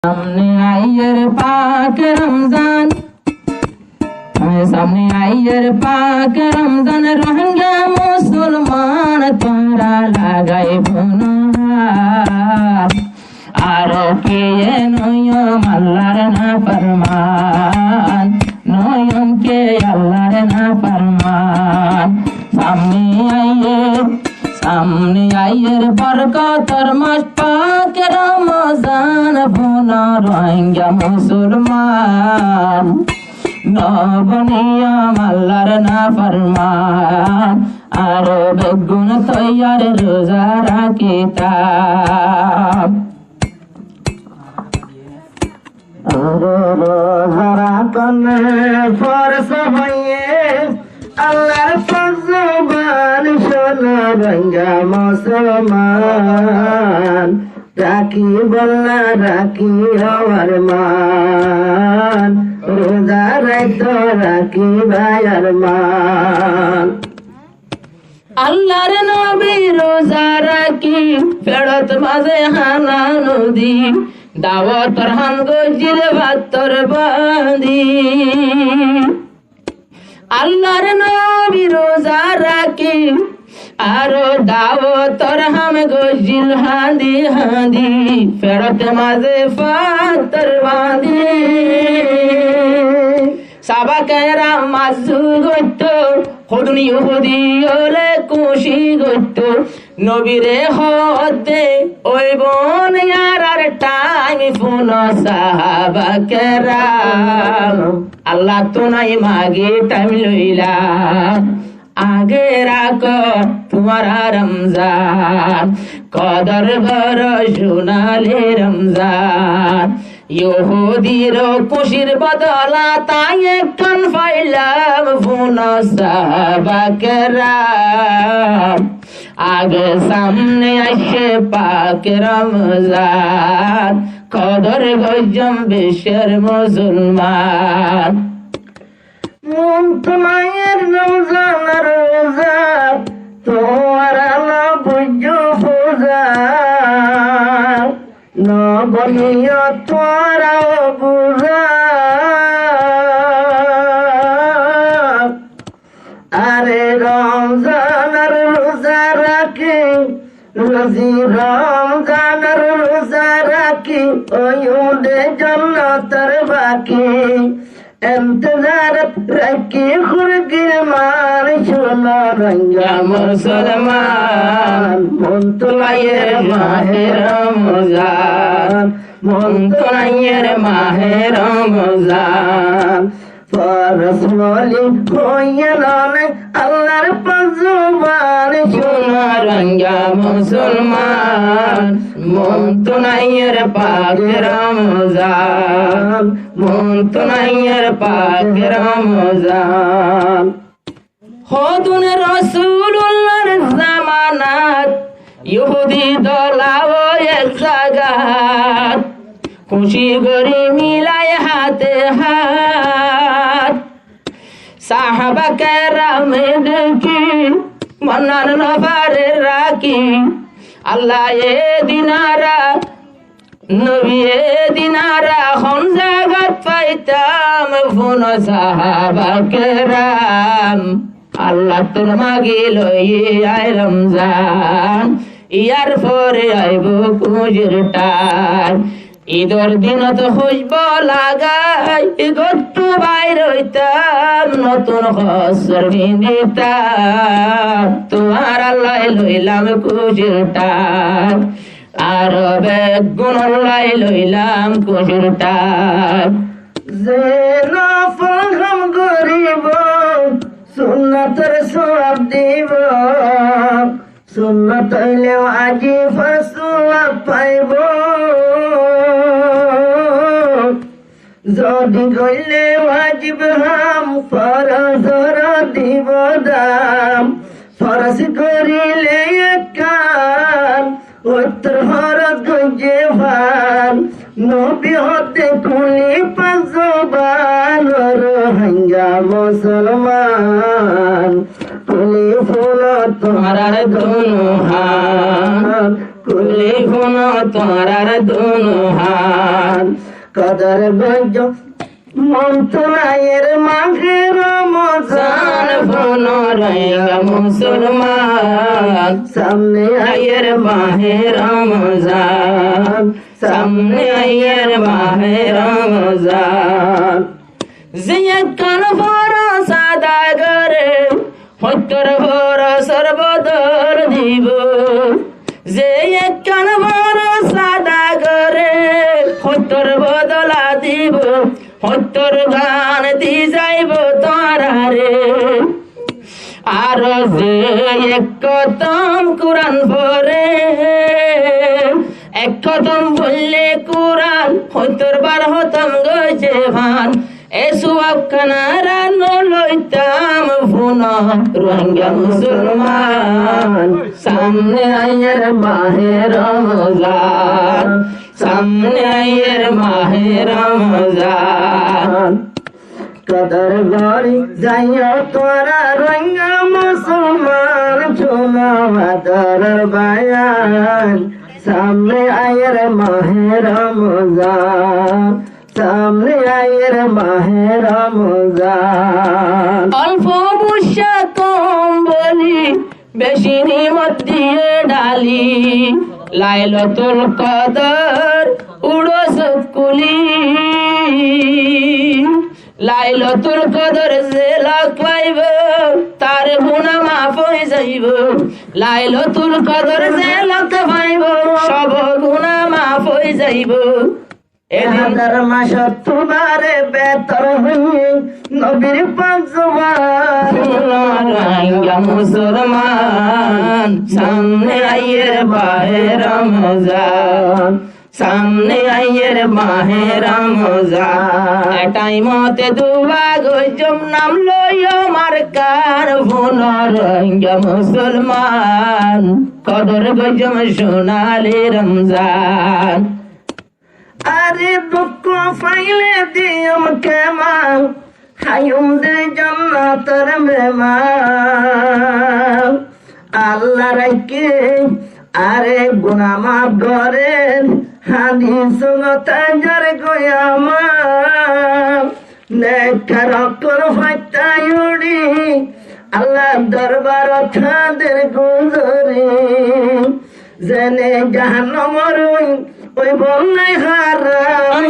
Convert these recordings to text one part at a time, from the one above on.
सामने आइयर पाक रमजान, सामने आइयर पाक रमजान, रोहिंग्या मुसलमान तोरा लागाई बुनहार আর কে নয়ম আল্লাহর না ফরমান, নয়ম কে আল্লাহর না ফরমান। সামনে আইয়ের বরকতর মাস পাক রমজান, বোনা রোহিঙ্গা মুসলমান নবনিয়ম আল্লাহর না ফরমান, আর বেগুন তৈয়ার রোজা রাখিতাম। রোজা কনে ফরজ হইয়ে আল্লাহর ফরমান, শোনো রোহিঙ্গা মুসলমান, রাখি বল্লা রাখি হওয়ার মান, রোজা রাইতো রাখি ভাইয়ার মান। আল্লাহর নবী রোজা রাখি ফেরত মাঝে হানা নদী, দাওয়াতর হান গজিল ভাতর বাঁধি। আল্লাহর নবী রোজা রাখি আরো দাওয়াতর হাম গজিল হাঁদি হাঁদি, ফেরত মাঝে ফাতর বাঁধি। সাবাকেরা মাজু গইত হদুনি হদি ওলে খুশি গইত, নবীরে হদে ওই বোন আর টাইম ফোন সাহাবাকেরা, আল্লাহ তো নাই মাগে টাইম লইলা, আগে রাখো তোমার রমজান, কদর বড় সোনালে রমজান। ইহুদির খুশির বদলা তাই একটন পাইলাম ফোন সাহাবাকেরা, আগে সামনে আসে পাক রমজান, কদর গজম বিশ্বের মুসলমান। মন তোমার রমজানের রোজা, তোমার আলো বুঝো পূজা, নবনিয় তোরা বুঝা, আরে রমজানের রোজা রাখি রোজি, রমজানের রোজা রাখি ওই উঠে জন্নতের বাকি, এন্তজারত রাখি খুরগির মান, শোনো রোহিঙ্গা মুসলমান, মন তোলাইয়ের মাহে রমজান, মন তোলাইয়ের মাহে রমজান। ফরজ বলি হইয়ে নয় আল্লাহর পাঁচবার, শোনো রোহিঙ্গা মুসলমান, মন তো নাইয়ের পাক রমজান, মন তো নাইয়ের পাক রমজান। হদুন রাসূলুল্লাহর জামানাত ইহুদি দলাও এক জায়গাত, খুশি গরি মিলাই হাতে হাত, সাহাবা কেরামে দেখি মনার নবারে রাখি, আল্লাহ এ দিনারা নবী এ দিনারা হন জাগাত পাইতাম ফোন সাহাবা কেরাম, আল্লাহ তোর মাগি লইয়ে আয় রমজান, ইয়ার পরে আইব কুজির টান। ঈদর দিনত হইব লাগাই গট্টু বাইর হইতাম, নতুন খসর নিতাম, তোমার আল্লাহ লইলাম কুজির টান, আর বেগুন আল্লাহ লইলাম কুজির টান। যে নফল কাম করিব সুন্নতের সওয়াব দিব, সুন্নত হইলেও আজি সওয়াব পাইব, যদি গইলে ওয়াজিব হাম ফরজর দিব দাম, ফরজ করিলে কান উত্তর ফরজ গজে ভান, নবী হতে খুলি পাঁচবান, রোহিঙ্গা মুসলমান খুলি ফুল তোমার ধনুহান, খুলি ফোন তোমার দুনো হাত কদর গঞ্জ মন্ত্রণায়ের মাঘে রমজান ফোন রইয়া মুসলমান সামনে আয়ের মাহে রমজান সামনে আয়ের মাহে রমজান যে কান বড় সাদা করে হত্যর বড় সর্বদর দিব যে কান বড় সাদা করে হত্যর বদলা দিব হত্যর গান দি যাইব তারারে আর যে এক কদম কোরআন পড়ে এক কদম বললে কোরআন হত্যর বার হতম গজে ভান এসু আপনারা নলইতাম ফোন রোহিঙ্গা মুসলমান সামনে আয়ের মাহে রমজান সামনে আয়ের মাহে রমজান কদর গড়ি যাইয়া তোরা রঙ্গা মুসলমান চুনা মাদর বায়ান সামনে আয়ের মাহে রমজান সামনে আয়ের মাহে রমজান অল্প বুসা কম বলি বেশি নিমত দিয়ে ডালি লাইলাতুল কদর উড়ো সুকুলি লাইলাতুল কদর যে লাখ পাইব তার গুনাহ মাফ হয়ে যাইব লাইলাতুল কদর যে লাখ পাইব সব গুনাহ মাফ হয়ে যাইব হাজার মাস তোমারে বেতর হই নবীর পাঁচবার রোহিঙ্গা মুসলমান সামনে আইয়ের মাহে রমজান সামনে আইয়ের মাহে রমজান এটাই মতে দুয়া গজম নাম লইও মার্কার ফোন রোহিঙ্গা মুসলমান কদর গজম সোনালি রমজান আরে দুঃখ ফাইলে দিয়ম কেমন হায়ুম দে জান্নাতের মেহমান আল্লাহ রাখে আরে গুনাহ মাফ করেন হাদিস তাজার গোয়ামা নেকর কর ফাতায়ুড়ি আল্লাহ দরবার তাদের গুজরি জেনে জাহান্নামর ওই বন্যায় হারাম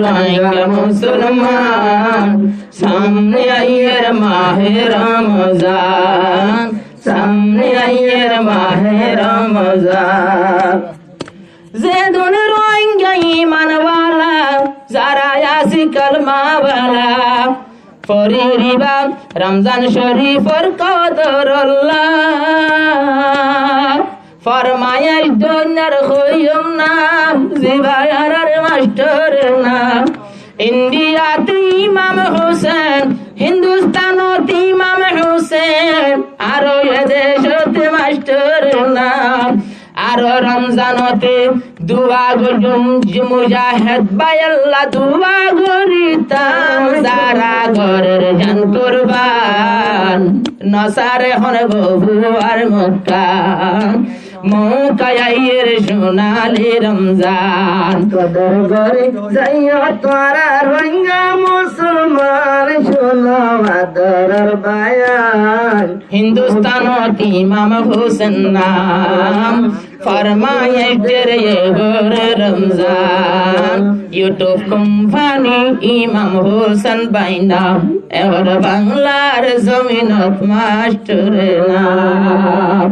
রোহিঙ্গা মুসলমান সামনে আইয়ের মাহে রমজান সামনে আইয়ের মাহে রমজান যে দুন রোহিঙ্গা ইমানওয়ালা যারা আসি কলমাওয়ালা ফরিরিবা রমজান শরীফর কদর আল্লাহ ফরমায়াই দুনিয়ার হইম না জিবায়ার মাস্টার না ইন্ডিয়াতে ইমাম হোসেন হিন্দুস্তানত ইমাম হোসেন আর এদেশতে মাস্টার না আর রমজানতে দুয়া গজুম মুজাহিদ বায়াল্লাহ দুয়া গরিতাম যারা ঘরের জান কুরবান নসারে হন বহু আর মক্কান মৌকায়ের সোনালি রমজান কদর গরে যাইয়া তোরা রোহিঙ্গা মুসলমান শোনো আদরের বায়ান হিন্দুস্তানত ইমাম হোসেন নাম ফরমায়ে তেরে রমজান ইউটিউব কোম্পানি ইমাম হোসেন বাইনা এবার বাংলার জমিনত মাস্টার নাম